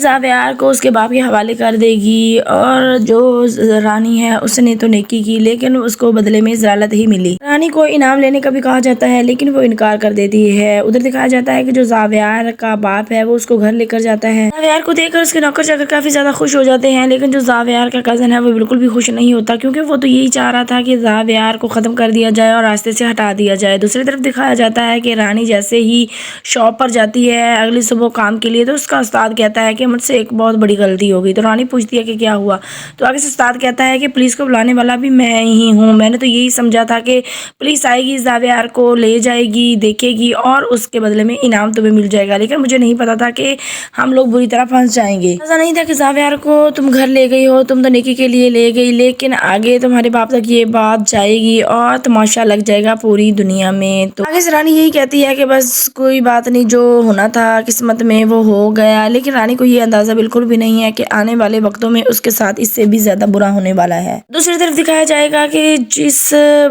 ज़ावियार को उसके बाप के हवाले कर देगी और जो रानी है उसने तो नेकी की लेकिन उसको बदले में ज़लालत ही मिली। रानी को इनाम लेने का भी कहा जाता है लेकिन वो इनकार कर देती है। उधर दिखाया जाता है कि जो ज़ावियार का बाप है वो उसको घर लेकर जाता है। ज़ावियार को देखकर उसके नौकर चाकर काफी ज्यादा खुश हो जाते हैं लेकिन जो ज़ावियार का कजन है वो बिल्कुल भी खुश नहीं होता क्योंकि वो तो यही चाह रहा था कि ज़ावियार को खत्म कर दिया जाए और रास्ते से हटा दिया जाए। दूसरी तरफ दिखाया जाता है कि रानी जैसे ही शॉप पर जाती है अगली सुबह काम के लिए तो उसका उस्ताद कहता है कि मुझसे एक बहुत बड़ी गलती हो गई। तो रानी पूछती है कि क्या हुआ, तो आगे से उस्ताद कहता है कि पुलिस को बुलाने वाला भी मैं ही हूँ। मैंने तो यही समझा था कि पुलिस आएगी, ज़ावियार को ले जाएगी, देखेगी और उसके बदले में इनाम तुम्हें मिल जाएगा, लेकिन मुझे नहीं पता था कि हम लोग बुरी तरह फंस जाएंगे। ऐसा नहीं था कि ज़ावियार को तुम घर ले गई हो, तुम तो नेकी के लिए ले गई, लेकिन आगे तुम्हारे बाप तक ये बात जाएगी और तमाशा लग जाएगा पूरी दुनिया में। तो आगे से रानी यही कहती है कि बस कोई बात नहीं, जो होना था किस्मत में वो हो गया। लेकिन रानी को ये अंदाजा बिल्कुल भी नहीं है कि आने वाले वक्तों में उसके साथ इससे भी ज्यादा बुरा होने वाला है। दूसरी तरफ दिखाया जाएगा कि जिस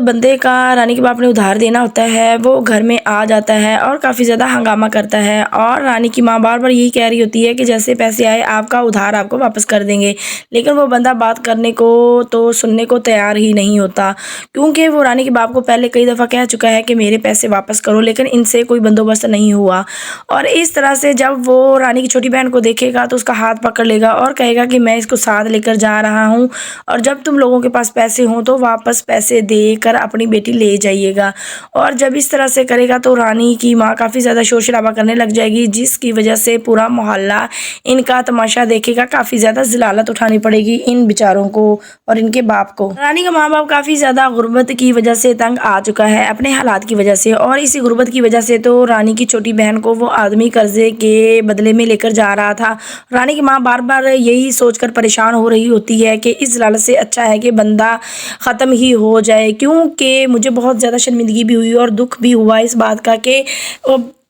बंदे का रानी के बाप ने उधार देना होता है वो घर में आ जाता है और काफी ज्यादा हंगामा करता है और रानी की माँ बार बार यही कह रही होती है कि जैसे पैसे आए आपका उधार आपको वापस कर देंगे, लेकिन वो बंदा बात करने को तो सुनने को तैयार ही नहीं होता क्योंकि वो रानी के बाप को पहले कई दफ़ा कह चुका है कि मेरे पैसे वापस करो, लेकिन इनसे कोई बंदोबस्त नहीं हुआ। और इस तरह से जब वो रानी की छोटी बहन को देखेगा तो उसका हाथ पकड़ लेगा और कहेगा कि मैं इसको साथ लेकर जा रहा हूँ और जब तुम लोगों के पास पैसे हों तो वापस पैसे देकर अपनी बेटी ले जाइएगा। और जब इस तरह से करेगा तो रानी की माँ काफ़ी ज़्यादा शोर शराबा करने लग जाएगी जिसकी वजह से पूरा मोहल्ला इनका तमाशा देखेगा। काफ़ी ज़्यादा ज़लालत उठानी पड़ेगी इन बेचारों को और इनके बाप को। रानी का माँ बाप काफ़ी ज़्यादा गुर्बत की वजह से तंग आ चुका है अपने हालात की वजह से, और इसी गुर्बत की वजह से तो रानी की छोटी बहन को वो आदमी कर्जे के बदले में लेकर जा रहा था। रानी की माँ बार बार यही सोचकर परेशान हो रही होती है कि इस लालच से अच्छा है कि बंदा ख़त्म ही हो जाए, क्योंकि मुझे बहुत ज़्यादा शर्मिंदगी भी हुई और दुख भी हुआ इस बात का कि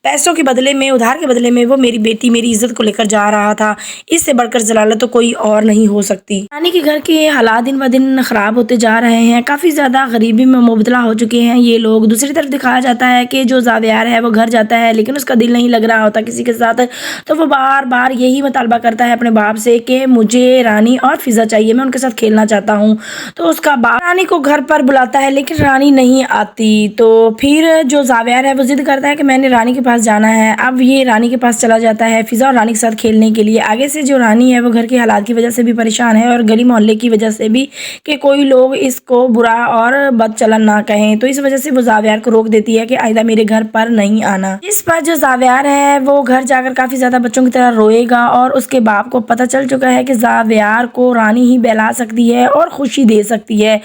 पैसों के बदले में, उधार के बदले में वो मेरी बेटी मेरी इज्जत को लेकर जा रहा था। इससे बढ़कर जलालत तो कोई और नहीं हो सकती। रानी के घर के हालात दिन ब दिन ख़राब होते जा रहे हैं, काफ़ी ज़्यादा गरीबी में मुबतला हो चुके हैं ये लोग। दूसरी तरफ दिखाया जाता है कि जो ज़ावियार है वो घर जाता है लेकिन उसका दिल नहीं लग रहा होता किसी के साथ, तो वो बार बार यही मुतालबा करता है अपने बाप से कि मुझे रानी और फिज़ा चाहिए, मैं उनके साथ खेलना चाहता हूँ। तो उसका बाप रानी को घर पर बुलाता है लेकिन रानी नहीं आती। तो फिर जो ज़ावियार है वो जिद करता है कि मैंने रानी के पास जाना है। अब ये रानी के पास चला जाता है फिज़ा और रानी के साथ खेलने के लिए। आगे से जो रानी है वो घर के हालात की वजह से भी परेशान है और गली मोहल्ले की वजह से भी कि कोई लोग इसको बुरा और बदचलन ना कहें, तो इस वजह से वो ज़ावियार को रोक देती है कि आइंदा मेरे घर पर नहीं आना। इस पर जो ज़ावियार है वो घर जाकर काफ़ी ज़्यादा बच्चों की तरह रोएगा और उसके बाप को पता चल चुका है कि ज़ावियार को रानी ही बहला सकती है और खुशी दे सकती है।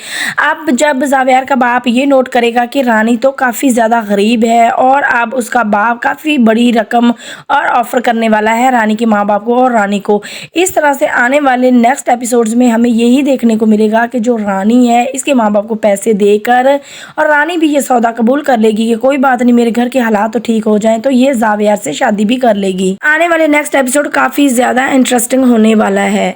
अब जब ज़ावियार का बाप ये नोट करेगा कि रानी तो काफ़ी ज़्यादा गरीब है और अब उसका बाप काफ़ी बड़ी रकम और ऑफर करने वाला है रानी के माँ बाप को और रानी को। इस तरह से आने वाले नेक्स्ट एपिसोड्स में हमें यही देखने को मिलेगा कि जो रानी है इसके माँ बाप को पैसे देकर और रानी भी ये सौदा कबूल कर लेगी कि कोई बात नहीं, मेरे घर के हालात तो ठीक हो जाएं, तो ये ज़ावियार से शादी भी कर लेगी। आने वाले नेक्स्ट एपिसोड काफ़ी ज़्यादा इंटरेस्टिंग होने वाला है।